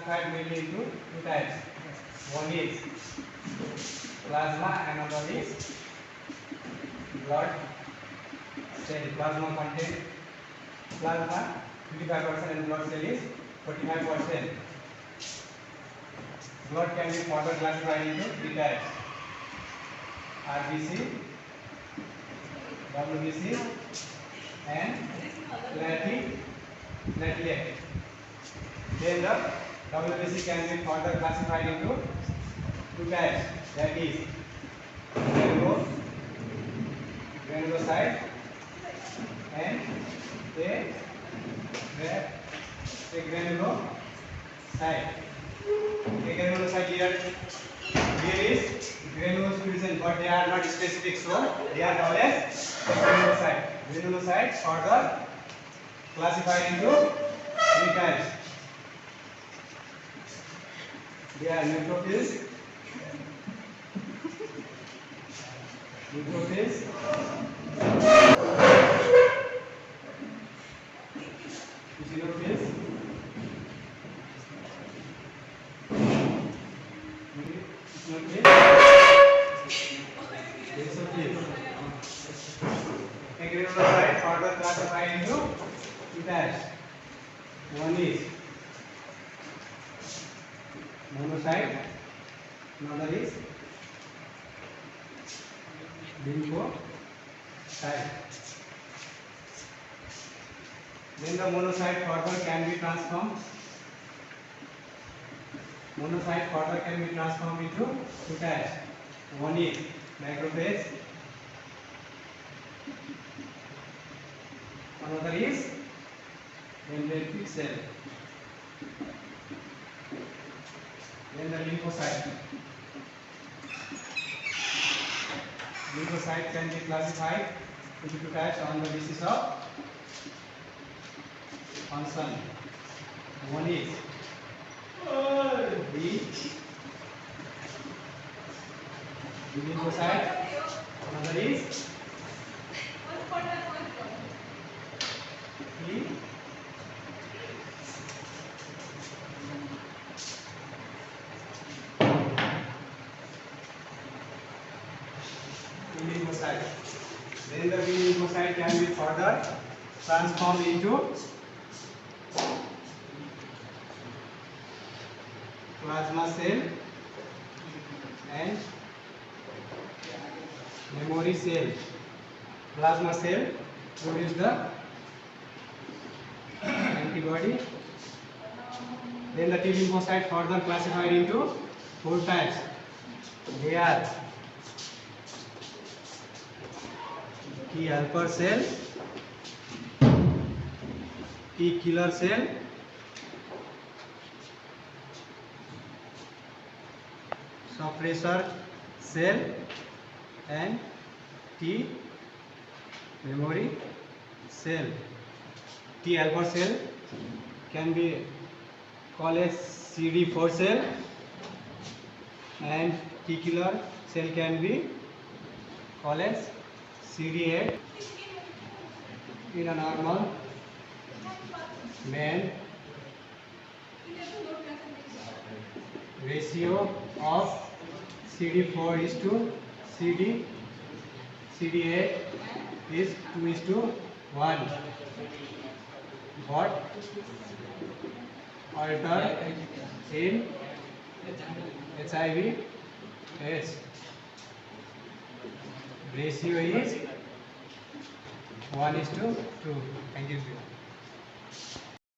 classified mainly into two types. One is plasma, another is blood cell. Plasma content plasma 55% and blood cell is 45%. Blood can be further classified into three types: RBC, WBC, and platelet. Then the WBC can be further classified into two types, that is granulocyte and a granulocyte. A granulocyte here is granules present, but they are not specific, so they are called as granulocyte. Granulocytes further classified into three types. They are neutrophils, eosinophils, a granulocyte further classified into two types. One is monocyte, another is lymphocyte. Then the monocyte further can be transformed. Monocyte further can be transformed into two types. One is macrophage, another is dendritic cell. Then the lymphocyte. Lymphocyte can be classified into two types on the basis of function. One is the lymphocyte, another is the lymphocyte. Then the lymphocyte can be further transformed into plasma cell and memory cell. Plasma cell produce the antibody. Then the T lymphocyte further classified into four types. They are T helper cell, T killer cell, suppressor cell, and T memory cell. T helper cell can be called as CD4 cell, and T killer cell can be called as CD8. In a normal man, ratio of CD4 is to CD8 is 2:1. But altered in HIV/AIDS, ratio is 1:2. Thank you.